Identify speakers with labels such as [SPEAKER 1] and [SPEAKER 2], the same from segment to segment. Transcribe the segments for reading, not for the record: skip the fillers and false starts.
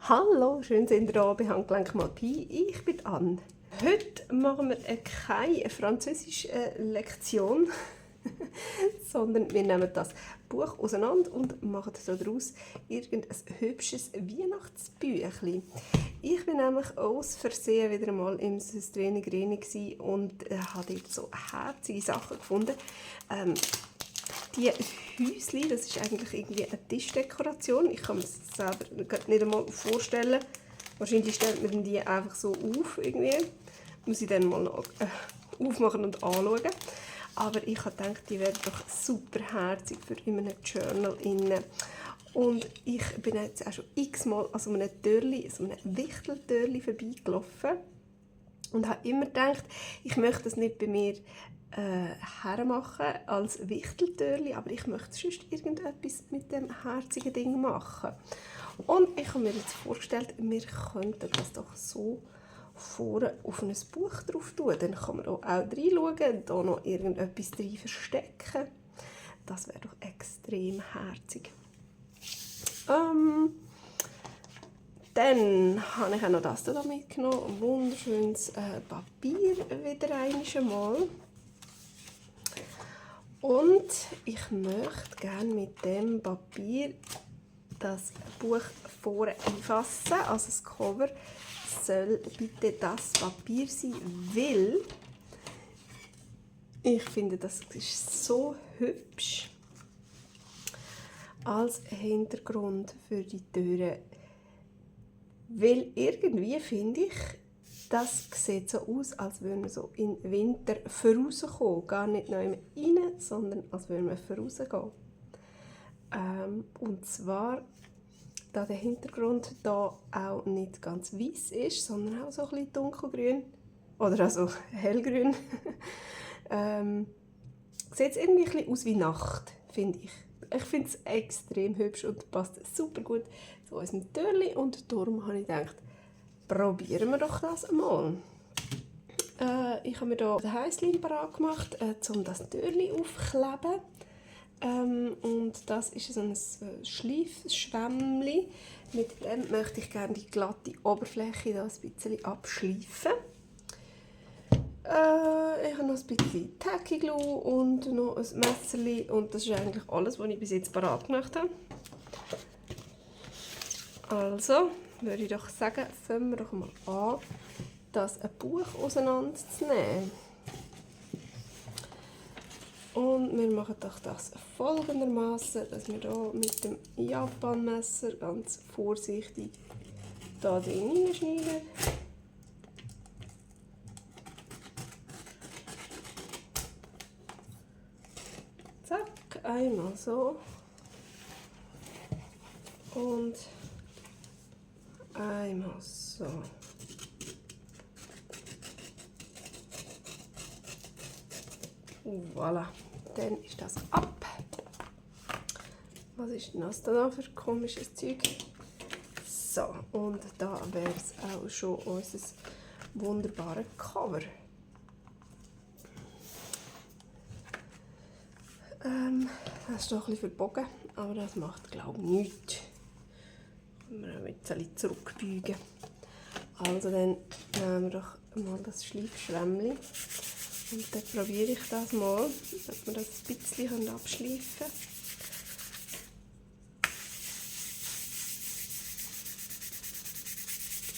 [SPEAKER 1] Hallo, schön sind ihr da bei Handgelenk mal Pi. Ich bin Anne. Heute machen wir keine französische Lektion, sondern wir nehmen das Buch auseinander und machen daraus irgendein hübsches Weihnachtsbüchlein. Ich bin nämlich aus Versehen wieder einmal im Systrene Greni und habe dort so herzige Sachen gefunden. Die Häusli, das ist eigentlich irgendwie eine Tischdekoration. Ich kann mir das selber nicht einmal vorstellen. Wahrscheinlich stellt man die einfach so auf irgendwie. Muss ich dann mal noch aufmachen und anschauen. Aber ich habe gedacht, die wären doch super herzig für in einem Journal innen. Und ich bin jetzt auch schon x-mal an so einem Türli, so einem Wichteltürli vorbeigelaufen. Und habe immer gedacht, ich möchte das nicht bei mir hermachen als Wichteltürli, aber ich möchte sonst irgendetwas mit dem herzigen Ding machen. Und ich habe mir jetzt vorgestellt, wir könnten das doch so vorne auf ein Buch drauf tun. Dann kann man auch reinschauen, da noch irgendetwas drin verstecken. Das wäre doch extrem herzig. Dann habe ich auch noch das hier mitgenommen. Wunderschönes Papier wieder einmal. Und ich möchte gerne mit dem Papier das Buch vorne einfassen. Also das Cover soll bitte das Papier sein, weil ich finde, das ist so hübsch als Hintergrund für die Türe. Weil irgendwie finde ich, das sieht so aus, als würde man so im Winter vorauskommen. Gar nicht noch rein, sondern als würde man vorausgehen. Und zwar, da der Hintergrund da auch nicht ganz weiß ist, sondern auch so ein bisschen dunkelgrün oder also hellgrün, sieht es irgendwie ein bisschen aus wie Nacht, finde ich. Ich finde es extrem hübsch und passt super gut zu unserem Türli und darum habe ich gedacht, probieren wir doch das einmal. Ich habe mir hier den Häuschen parat gemacht, um das Türli aufzukleben. Und das ist so ein Schleifschwämmchen. Mit dem möchte ich gerne die glatte Oberfläche da ein bisschen abschleifen. Ich habe noch ein bisschen Tacky Glue und noch ein Messerchen. Und das ist eigentlich alles, was ich bis jetzt parat gemacht habe. Also würde ich doch sagen, fangen wir doch mal an, das ein Buch auseinanderzunehmen. Und wir machen doch das folgendermaßen, dass wir hier mit dem Japanmesser ganz vorsichtig da drin hineinschneiden. Zack, einmal so. Und einmal so. Voilà, dann ist das ab. Was ist denn das da für komisches Zeug? So, und da wäre es auch schon unser wunderbares Cover. Das ist doch ein bisschen verbogen, aber das macht, glaube ich, nichts. Wir ein bisschen zurückbeugen. Also dann nehmen wir doch mal das Schleifschwämmchen und dann probiere ich das mal, dass wir das ein bisschen abschleifen können.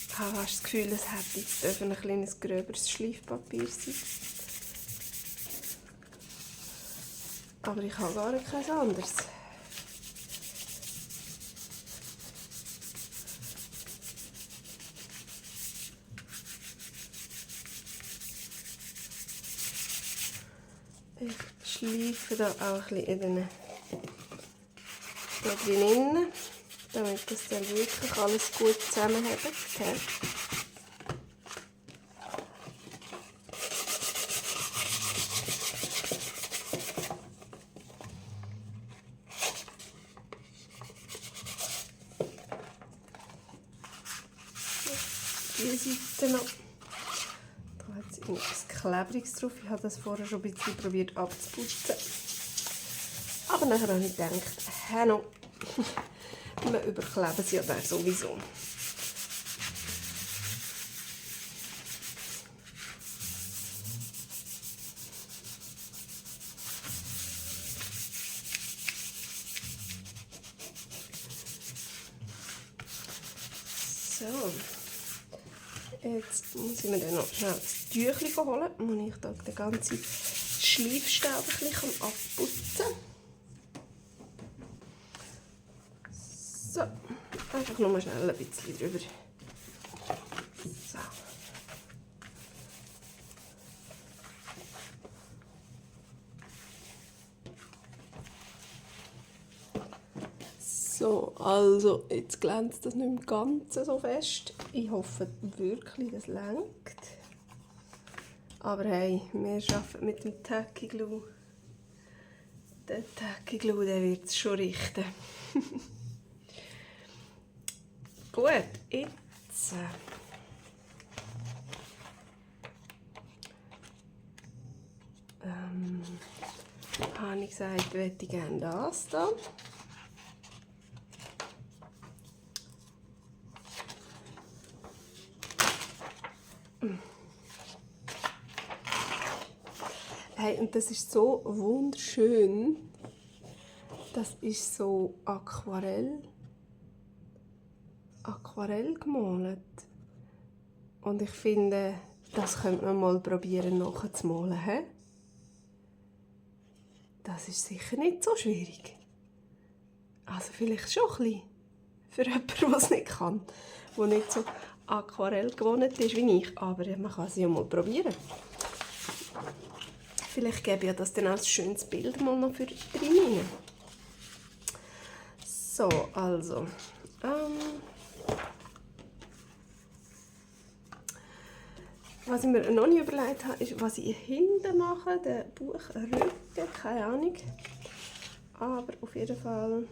[SPEAKER 1] Ich habe das Gefühl, es hätte jetzt ein kleines gröberes Schleifpapier sein. Aber ich habe gar kein anderes. Ich schleife da auch ein bisschen drin, damit das dann wirklich alles gut zusammenhält. Die Seite noch. Da hat es etwas Klebriges drauf. Ich habe das vorher schon ein bisschen probiert abzuputzen. Aber nachher habe ich gedacht, no, wir überkleben sie ja dann sowieso. So. Jetzt muss ich mir dann noch schnell das Tüchlein holen, wo ich da den ganzen Schleifstaub ein bisschen abputzen kann. So, einfach nur schnell ein bisschen drüber. So. So, also jetzt glänzt das nicht im Ganzen so fest. Ich hoffe wirklich, das reicht. Aber hey, wir arbeiten mit dem Tacky Glue. Der Tacky Glue, der wird es schon richten. Gut, jetzt habe ich gesagt, möchte ich gerne das da. Hey, und das ist so wunderschön. Das ist so Aquarell gemalt. Und ich finde, das könnte man mal probieren nachzumalen. He? Das ist sicher nicht so schwierig. Also vielleicht schon ein bisschen. Für jemanden, der es nicht kann. Der nicht so Aquarell gewohnt ist wie ich. Aber man kann es ja mal probieren. Vielleicht gebe ich das dann als schönes Bild mal noch für drin. So, also. Was ich mir noch nicht überlegt habe, ist, was ich hinten mache. Den Buchrücken, keine Ahnung. Aber auf jeden Fall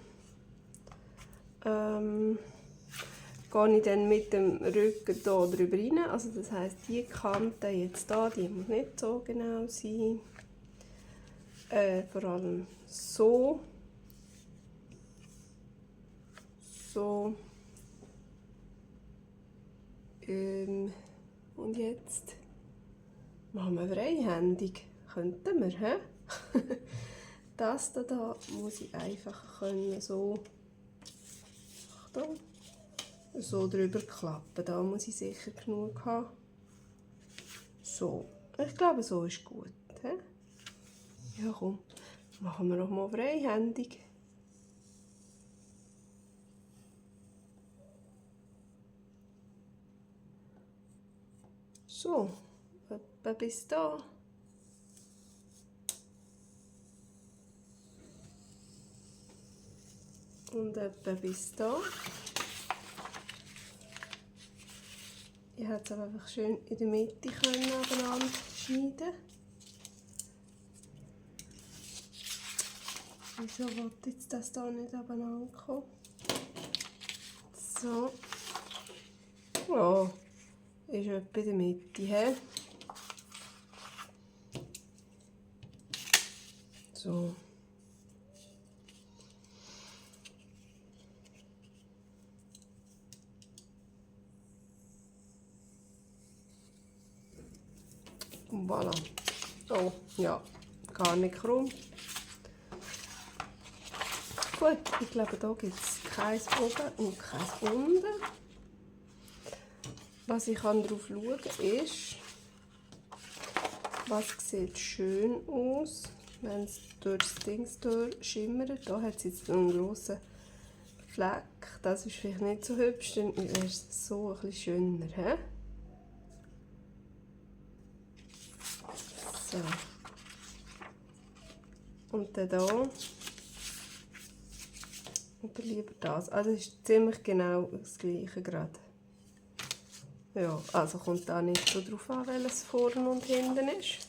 [SPEAKER 1] gehe ich dann mit dem Rücken hier drüber rein. Also das heisst, die Kante jetzt da, die muss nicht so genau sein. Vor allem so. So. Und jetzt machen wir freihändig. Könnten wir, hä? Das da muss ich einfach können so, Achtung, so drüber klappen. Da muss ich sicher genug haben. So, ich glaube, so ist gut. Hä? Ja, komm, machen wir noch mal freihändig. So, etwa bis da. Und etwa bis da. Ich hätte es aber einfach schön in der Mitte aneinander schneiden. Wieso will jetzt das da nicht aneinander kommen? So. Ja, ist etwa in der Mitte. He? So. Und voilà. Oh, ja, gar nicht krumm. Gut, ich glaube, hier gibt es kein oben und kein unten. Was ich darauf schauen kann, ist, was sieht schön aus, wenn es durch das Ding schimmert. Hier hat es jetzt einen grossen Fleck. Das ist vielleicht nicht so hübsch, dann wäre es so ein bisschen schöner. He? So. Und dann hier. Oder lieber das. Also es ist ziemlich genau das gleiche gerade. Ja, also kommt da nicht so drauf an, welches vorne und hinten ist.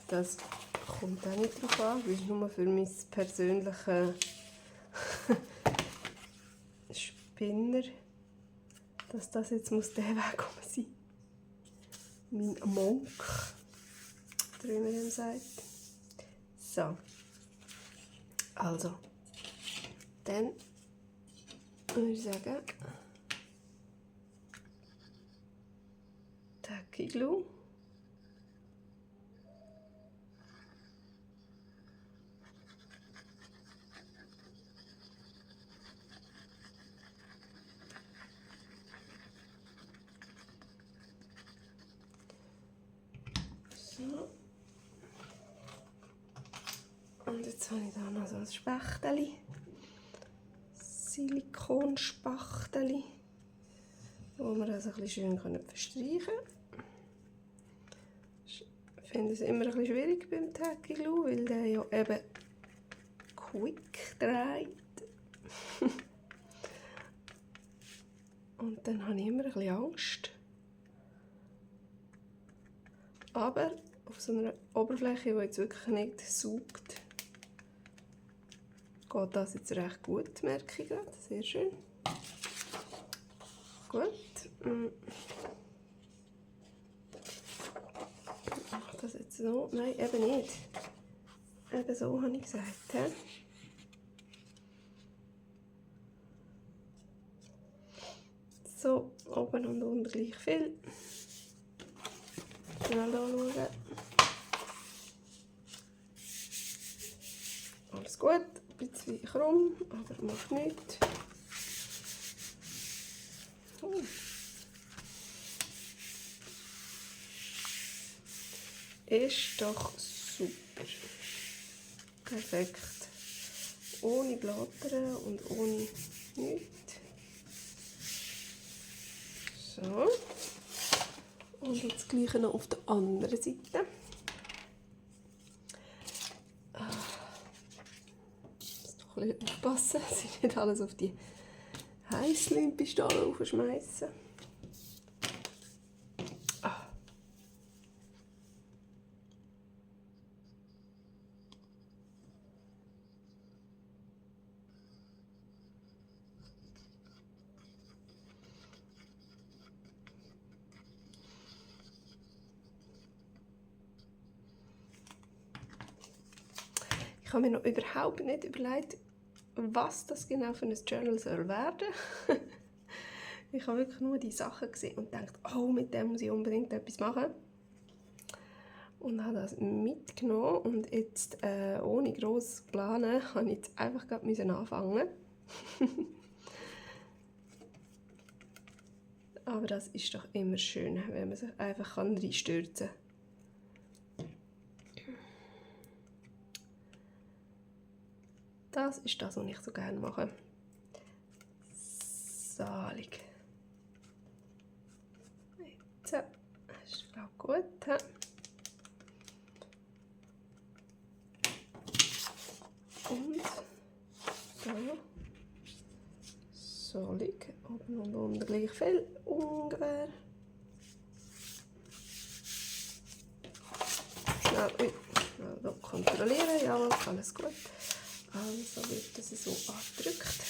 [SPEAKER 1] Das kommt auch nicht drauf an, das ist nur für mein persönliches Spinner, dass das jetzt muss der Weg sein. Mein Monk, wie man ihm sagt. So. Also, dann würde ich sagen, Tacky Glue. So. Und jetzt habe ich da noch so ein Spechteli. Silikonspachteli, wo wir das ein bisschen schön verstreichen können. Ich finde es immer ein bisschen schwierig beim Tacky Glue, weil der ja eben quick dreht. Und dann habe ich immer ein bisschen Angst. Aber auf so einer Oberfläche, die jetzt wirklich nicht saugt, geht das jetzt recht gut, merke ich gerade. Sehr schön. Gut. Ich mache das jetzt so. Nein, eben nicht. Eben so habe ich gesagt. He? So, oben und unten gleich viel. Schnell anschauen. Alles gut. Ein bisschen krumm, aber macht nichts. Ist doch super. Perfekt. Ohne Blattern und ohne nichts. So. Und jetzt das Gleiche noch auf der anderen Seite. Ein bisschen aufpassen, dass ich nicht alles auf die Heißlumpistole aufschmeißen. Ich habe mir noch überhaupt nicht überlegt, was das genau für ein Journal soll werden. Ich habe wirklich nur die Sachen gesehen und gedacht, oh, mit dem muss ich unbedingt etwas machen. Und habe das mitgenommen und jetzt ohne grosses Planen habe ich jetzt einfach gerade anfangen. Aber das ist doch immer schön, wenn man sich einfach reinstürzen kann. Das ist das, was ich so gerne mache. Salig. Jetzt ist glaube ich gut. Und da salig. Oben und unten gleich viel ungefähr. Schnell kontrollieren. Jawohl, alles gut. Also wird das so angedrückt.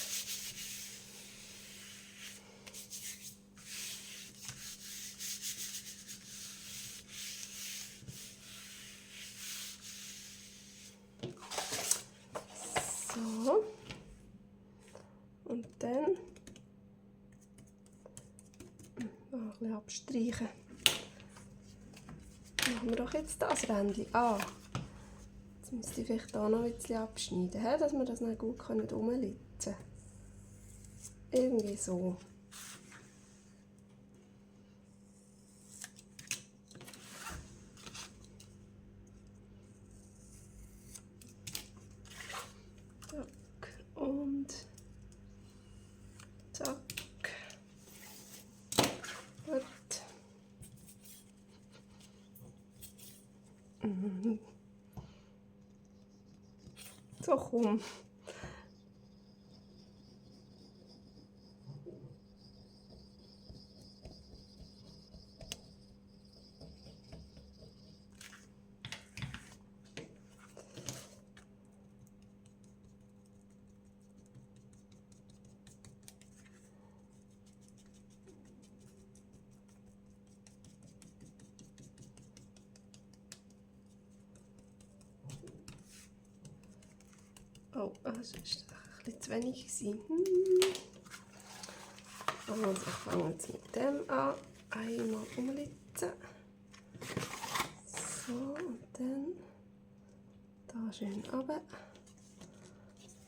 [SPEAKER 1] So. Und dann noch ein bisschen abstreichen. Machen wir doch jetzt das Rändchen an. Jetzt müsste ich vielleicht hier noch ein bisschen abschneiden, dass wir das dann gut umlitzen können. Irgendwie so. Zack und zack. Gut. So, komm. Oh, das war ein bisschen zu wenig. Also ich fange jetzt mit dem an. Einmal umlitzen. So, und dann da schön runter.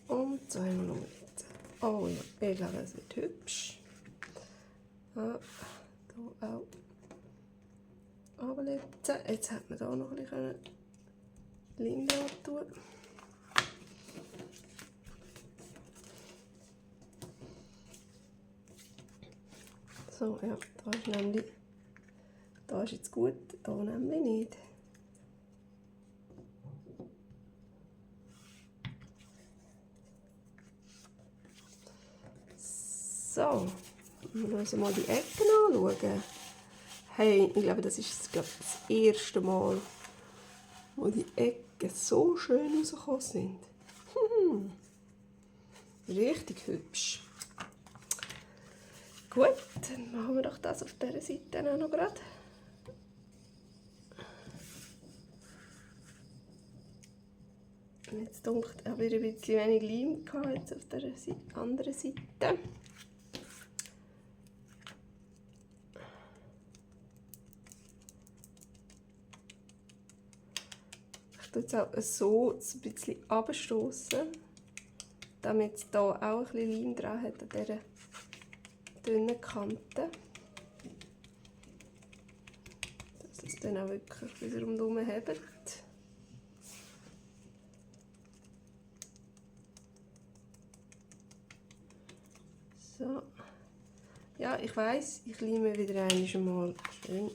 [SPEAKER 1] Und zweimal umlitzen. Oh ja, ich glaube, es wird hübsch. Ah, da auch. runterlegen. Jetzt hat man hier noch ein bisschen Leim tun. So, ja, da ist jetzt gut, da nämlich nicht. So, wir müssen mal die Ecken anschauen. Hey, ich glaube, das ist das erste Mal, wo die Ecken so schön rausgekommen sind. Richtig hübsch. Gut, dann machen wir doch das auf dieser Seite auch noch gerade. Jetzt denkt, habe ich ein bisschen wenig Leim gehabt, jetzt auf der anderen Seite. Ich tue jetzt auch so ein bisschen abstoßen, damit es hier auch ein bisschen Leim dran hat an dieser dünnen Kante. Dass es dann auch wirklich wieder rundherum hebt. So. Ja, ich weiss, ich leime wieder einmal schön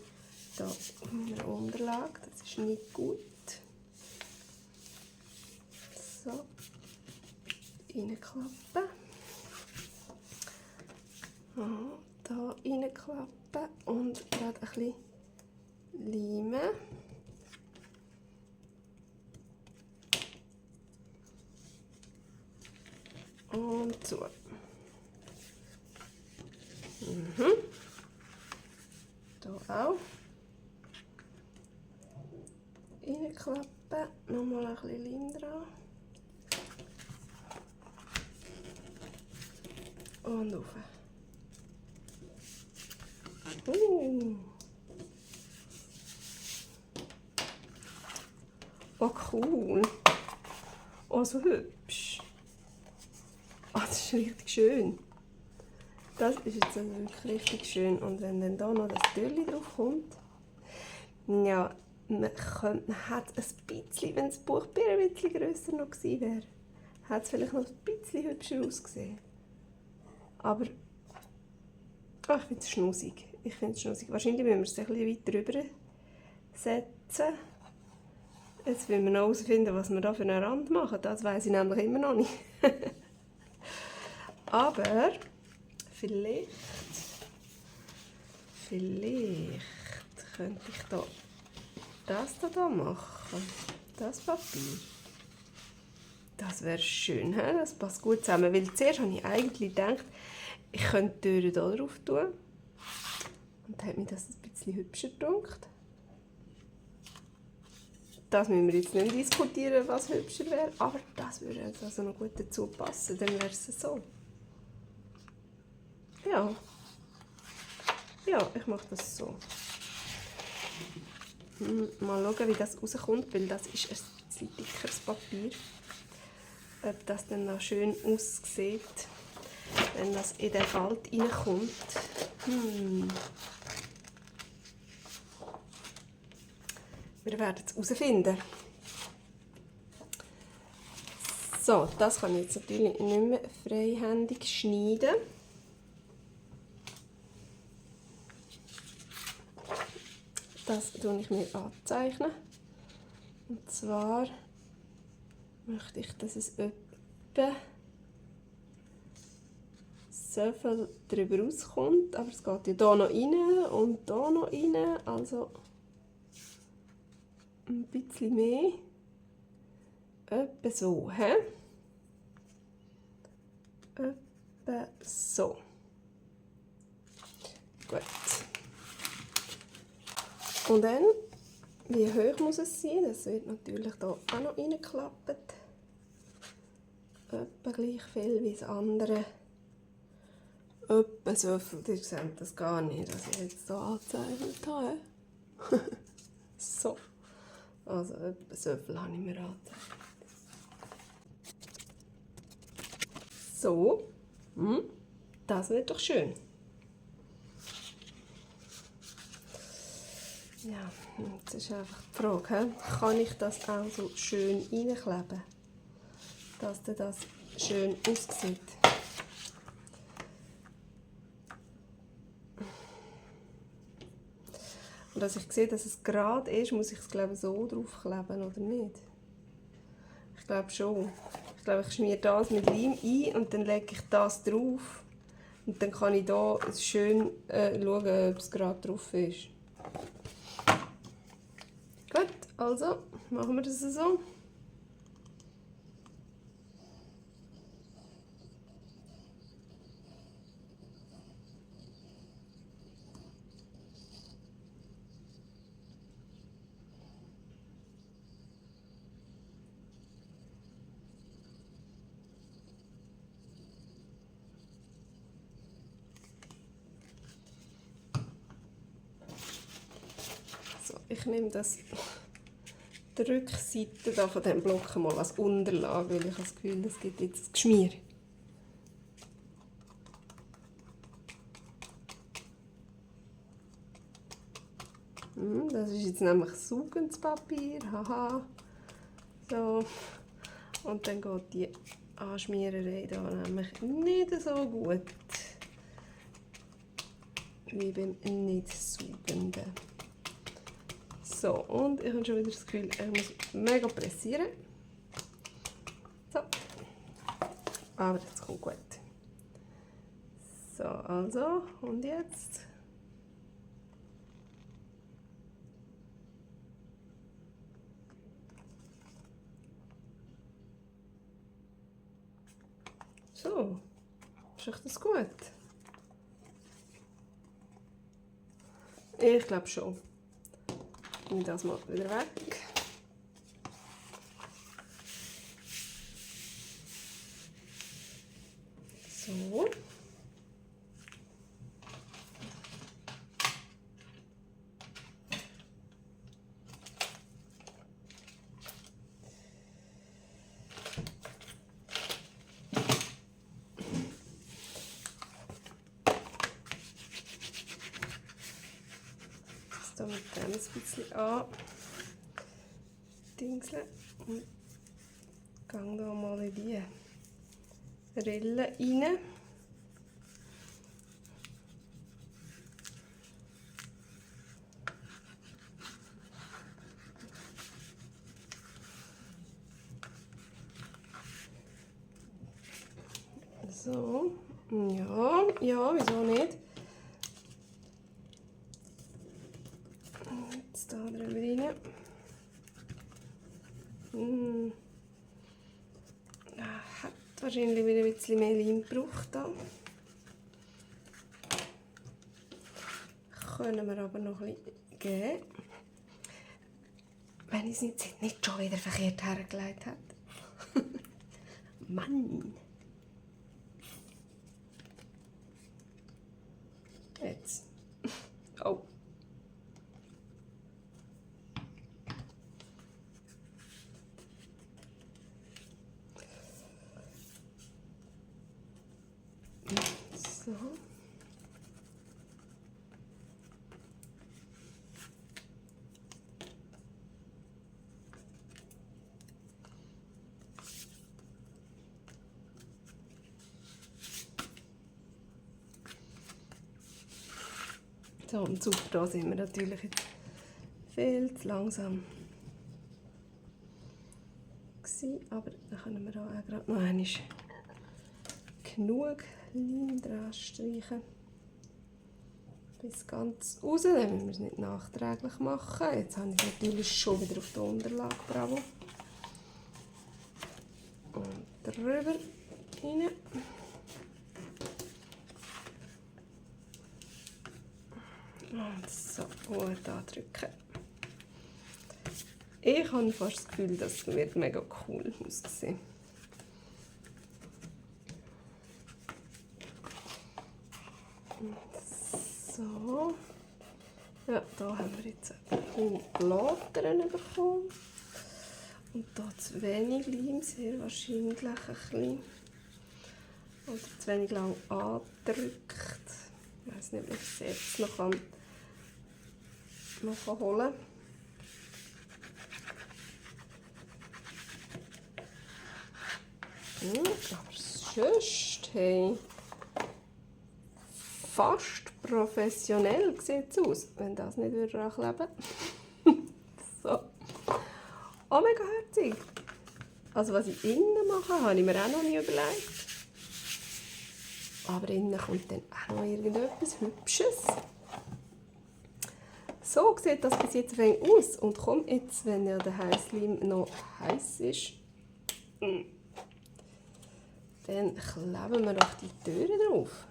[SPEAKER 1] hier auf meiner Unterlage. Das ist nicht gut. So. Reinklappen. Hier reinklappen und gerade ein bisschen leimen. Und so. Hier auch. Reinklappen, nochmal ein bisschen Leim dran. Und rauf. Oh, cool. Oh, so hübsch. Oh, das ist richtig schön. Das ist jetzt wirklich richtig schön. Und wenn dann da noch das Türchen drauf kommt, ja, man hat ein bisschen, wenn das Buchbier ein bisschen grösser noch gewesen wäre, hat es vielleicht noch ein bisschen hübscher ausgesehen. Aber ich finde es schnussig. Wahrscheinlich müssen wir es ein bisschen weiter rüber setzen. Jetzt wollen wir noch herausfinden, was wir da für einen Rand machen. Das weiss ich nämlich immer noch nicht. Aber vielleicht könnte ich da das hier machen. Das Papier. Das wäre schön, he? Das passt gut zusammen. Weil zuerst habe ich eigentlich gedacht, ich könnte die Türen hier drauf tun. Und dann hat mir das ein bisschen hübscher gedacht. Das müssen wir jetzt nicht diskutieren, was hübscher wäre. Aber das würde jetzt also noch gut dazu passen. Dann wäre es so. Ja. Ja, ich mache das so. Mal schauen, wie das rauskommt, weil das ist ein bisschen dickeres Papier. Ob das dann noch schön aussieht, wenn das in den Falten reinkommt. Wir werden es herausfinden. So, das kann ich jetzt natürlich nicht mehr freihändig schneiden. Das tue ich mir anzeichnen. Und zwar möchte ich, dass es etwa so viel darüber rauskommt. Aber es geht ja hier noch rein und hier noch rein. Also ein bisschen mehr. Etwa so. He? Etwa so. Gut. Und dann, wie hoch muss es sein? Das wird natürlich hier auch noch reingeklappt. Etwa gleich viel wie das andere. Etwa so viel. Ihr seht das gar nicht, dass ich jetzt hier angezeichnet habe. So. Also etwa so viel habe ich mir angezeichnet. So. Das wird doch schön. Ja, jetzt ist einfach die Frage, kann ich das auch so schön reinkleben, dass das schön aussieht. Und dass ich sehe, dass es gerade ist, muss ich es glaube ich so draufkleben, oder nicht? Ich glaube schon. Ich glaube, ich schmiere das mit Leim ein und dann lege ich das drauf. Und dann kann ich hier schön schauen, ob es gerade drauf ist. Gut, also machen wir das so. So, ich nehme das die Rückseite da von diesem Block mal als Unterlage, weil ich habe das Gefühl, es gibt jetzt ein Geschmier. Das ist jetzt nämlich saugendes Papier, haha. So. Und dann geht die Anschmiererei da nämlich nicht so gut wie beim nicht saugenden. So, und ich habe schon wieder das Gefühl, ich muss mega pressieren. So. Aber das kommt gut. So, also, und jetzt. So, ist euch das gut? Ich glaube schon. Ich nehme das mal wieder weg. So. Da mit dem ein bisschen an dingseln und gehe da mal in die Rille rein. So, ja, wieso nicht? Jetzt da drüber rein. Hat wahrscheinlich wieder ein bisschen mehr Leim gebraucht. Da. Können wir aber noch ein bisschen geben. Wenn ich es nicht schon wieder verkehrt hergelegt habe. Mann! Jetzt. Oh. So. So, und super, da sind wir natürlich jetzt viel zu langsam gewesen, aber da können wir auch gerade noch einmal genug Leim dran streichen. Bis ganz raus, dann müssen wir es nicht nachträglich machen. Jetzt habe ich natürlich schon wieder auf der Unterlage, bravo. Und drüber rein. Und so, gut andrücken. Ich habe fast das Gefühl, das wird mega cool aussehen. So. Ja, da haben wir jetzt ein Blattern bekommen. Und hier zu wenig Leim, sehr wahrscheinlich ein bisschen. Oder zu wenig lang angedrückt. Ich weiß nicht, ob ich es jetzt noch noch holen kann. Aber sonst, hey, fast professionell sieht es aus, wenn das nicht ankleben würde. So. Oh, mega herzig. Also was ich innen mache, habe ich mir auch noch nie überlegt. Aber innen kommt dann auch noch irgendetwas Hübsches. So sieht das bis jetzt ein wenig aus. Und komm jetzt, wenn ja der Heißleim noch heiß ist, dann kleben wir doch die Türen drauf.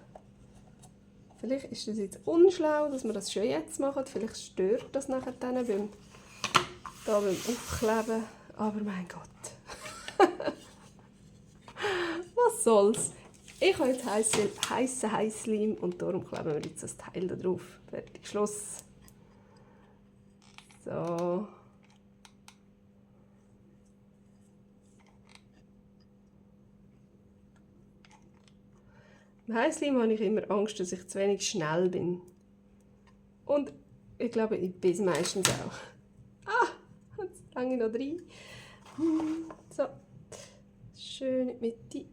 [SPEAKER 1] Vielleicht ist das jetzt unschlau, dass wir das schon jetzt machen. Vielleicht stört das nachher dann beim Aufkleben. Aber mein Gott. Was soll's? Ich habe jetzt heissen Heißleim und darum kleben wir jetzt das Teil da drauf. Fertig, Schluss. So. Beim Heißleim habe ich immer Angst, dass ich zu wenig schnell bin. Und ich glaube, ich bin es meistens auch. Ah, jetzt hänge ich noch rein. So. Schön in die Mitte.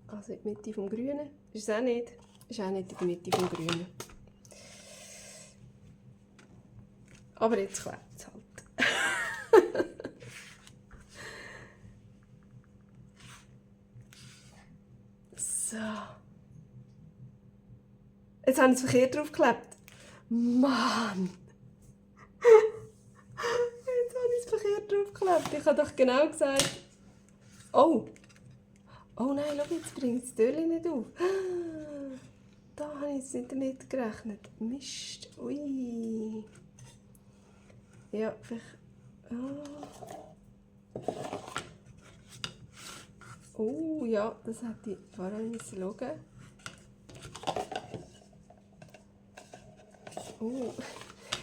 [SPEAKER 1] Also in die Mitte vom Grünen. Ist es auch nicht. Ist auch nicht in der Mitte vom Grünen. Aber jetzt klebt es halt. So. Jetzt habe ich es verkehrt draufgeklebt. Mann! Jetzt habe ich es verkehrt draufgeklebt. Ich habe doch genau gesagt... Oh! Oh nein, schau, jetzt bringt das Türchen nicht auf. Da habe ich jetzt nicht damit gerechnet. Mist. Ui. Ja, vielleicht... Oh ja, das hätte ich vorher schauen. Oh.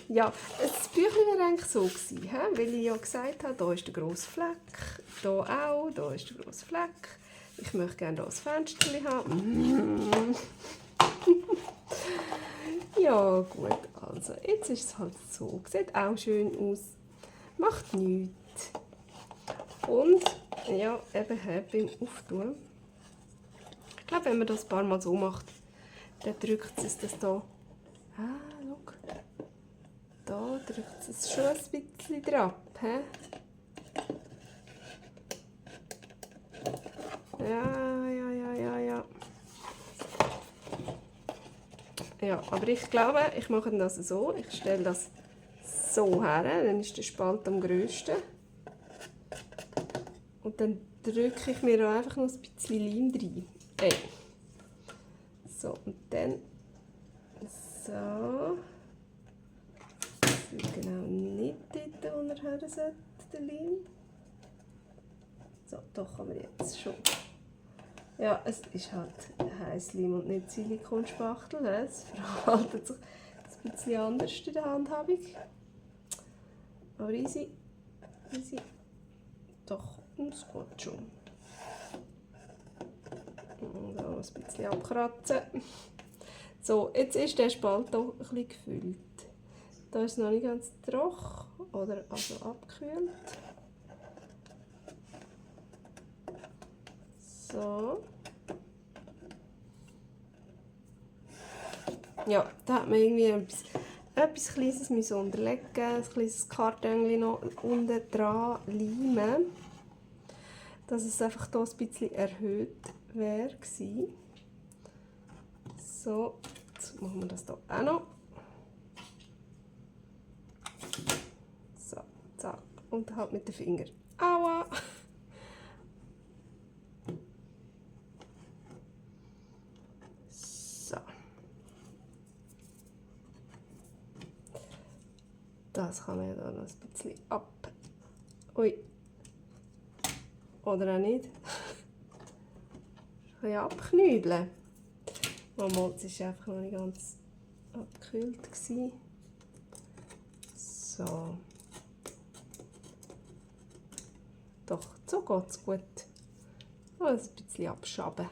[SPEAKER 1] Ja, das Büchlein wäre eigentlich so gewesen, weil ich ja gesagt habe, da ist der grosse Fleck, da auch, da ist der grosse Fleck. Ich möchte gerne hier ein Fenster haben. Ja, gut, also jetzt ist es halt so. Sieht auch schön aus, macht nichts. Und ja, eben beim Auftun. Ich glaube, wenn man das ein paar Mal so macht, dann drückt es das hier. Schau. Da drückt es schon ein bisschen drauf. Ja. Ja, aber ich glaube, ich mache das so. Ich stelle das so her, dann ist der Spalt am grössten. Und dann drücke ich mir einfach noch ein bisschen Leim rein. So, und dann so. Das ist genau nicht dort, wo er her sollte, der Leim. So, doch haben wir jetzt schon. Ja, es ist halt Heißleim und nicht Silikonspachtel. Es verhält sich ein bisschen anders in der Handhabung. Aber easy. Doch, es geht schon. Und auch ein bisschen abkratzen. So, jetzt ist der Spalt hier ein bisschen gefüllt. Da ist es noch nicht ganz trocken oder also abgekühlt. So. Ja, da hat man irgendwie etwas Kleines unterlegen, ein kleines Karton noch unten dran leimen, dass es einfach hier ein bisschen erhöht wäre. So, jetzt machen wir das hier auch noch. So, zack. Und halt mit den Fingern. Aua! So. Das kann man ja da noch ein bisschen ab. Ui. Oder auch nicht. Ich kann ja abknüdeln. Mal, es war einfach noch nicht ganz abgekühlt. So. Doch, so geht es gut. Ein bisschen abschaben.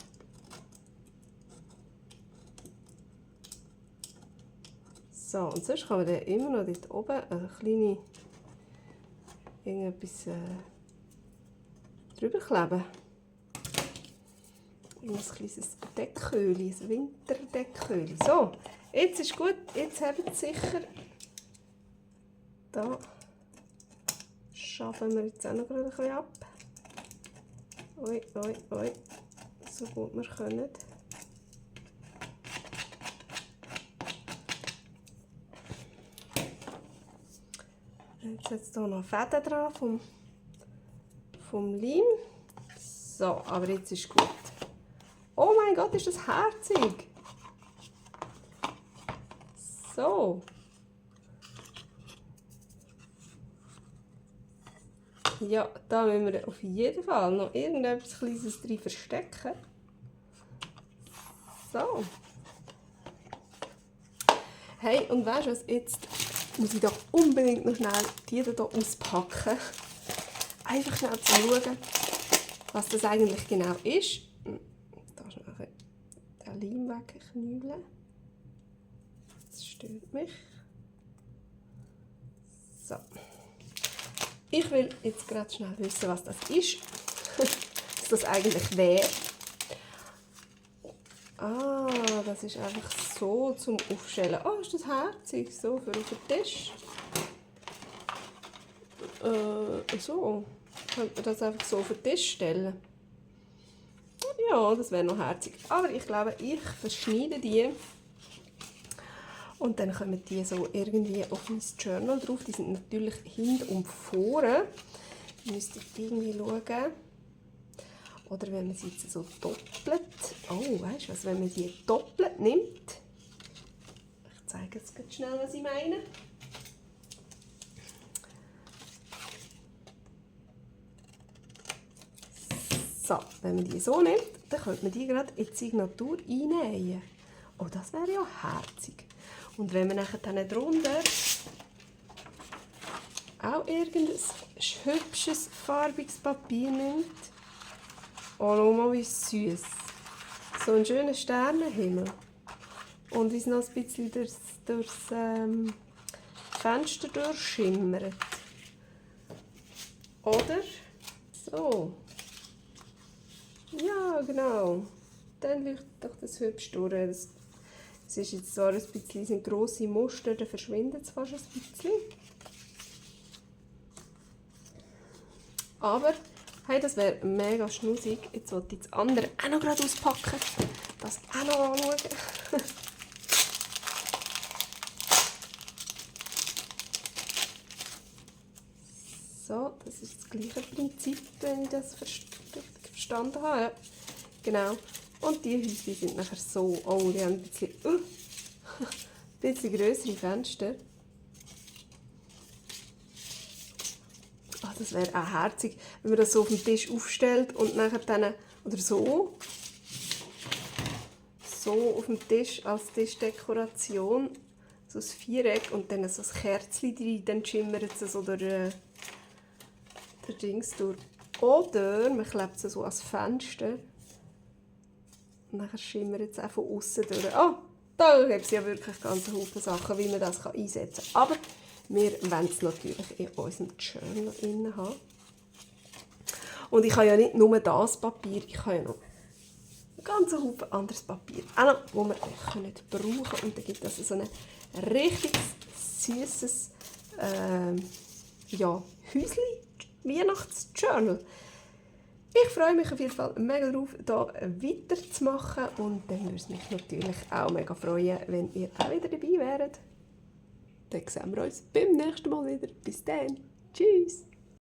[SPEAKER 1] So, und sonst kann man dann immer noch dort oben eine kleine irgendetwas drüber kleben. Ein kleines Deckhöhli, ein Winterdeckhöhli. So, jetzt ist gut, jetzt habt ihr sicher. Da schaffen wir jetzt auch noch ein bisschen ab. Oi, oi, oi. So gut wir können. Jetzt hat es hier noch Fäden dran vom Leim. So, aber jetzt ist gut. Oh mein Gott, ist das herzig! So. Ja, da müssen wir auf jeden Fall noch irgendetwas Kleines drin verstecken. So. Hey, und weißt du was? Jetzt muss ich doch unbedingt noch schnell die hier auspacken. Einfach schnell zu schauen, was das eigentlich genau ist. Da schnell den Leim wegknüllen. Das stört mich. So. Ich will jetzt gerade schnell wissen, was das ist. Was das eigentlich wäre. Ah, das ist einfach so zum Aufstellen. Oh, ist das herzig, so für auf den Tisch. So. Könnte man das einfach so auf den Tisch stellen. Ja, das wäre noch herzig. Aber ich glaube, ich verschneide die. Und dann kommen die so irgendwie auf mein Journal drauf. Die sind natürlich hinten und vorne. Müsste ich irgendwie schauen. Oder wenn man sie jetzt so doppelt. Oh, weißt du was? Wenn man die doppelt nimmt. Ich zeige jetzt ganz schnell, was ich meine. So, wenn man die so nimmt, dann könnte man die gerade in die Signatur einnähen. Oh, das wäre ja herzig. Und wenn man nachher dann drunter auch irgendein hübsches, farbiges Papier nimmt. Oh, schau mal, wie süß. So ein schöner Sternenhimmel. Und wie es noch ein bisschen durchs Fenster durchschimmert. Oder? So. Ja, genau. Dann leuchtet doch das hübsch durch. Es ist jetzt zwar ein bisschen, sind grosse Muster, dann verschwindet es fast ein bisschen. Aber hey, das wäre mega schnussig. Jetzt wollte ich das andere auch noch gerade auspacken. Das auch noch anschauen. So, das ist das gleiche Prinzip, wenn ich das verstanden habe. Ja, genau. Und die Häuschen sind nachher so, oh, die haben ein bisschen grössere Fenster. Oh, das wäre auch herzig, wenn man das so auf dem Tisch aufstellt und nachher dann, oder so auf dem Tisch als Tischdekoration, so ein Viereck und dann so ein Kerzchen drin, dann schimmert es so der Dings durch. Oder man klebt es so ans Fenster. Und dann schimmert es auch von außen durch. Oh, da gibt es ja wirklich ganz viele Sachen, wie man das einsetzen kann. Aber wir wollen es natürlich in unserem Journal haben. Und ich habe ja nicht nur das Papier, ich habe ja noch ganz Haufen anderes Papier, auch noch, das wir brauchen können. Und dann gibt es so ein richtig süßes ja, Häuschen, Weihnachtsjournal. Ich freue mich auf jeden Fall mega darauf, hier weiterzumachen. Und dann würde es mich natürlich auch mega freuen, wenn ihr auch wieder dabei wäret. Dann sehen wir uns beim nächsten Mal wieder. Bis dann. Tschüss.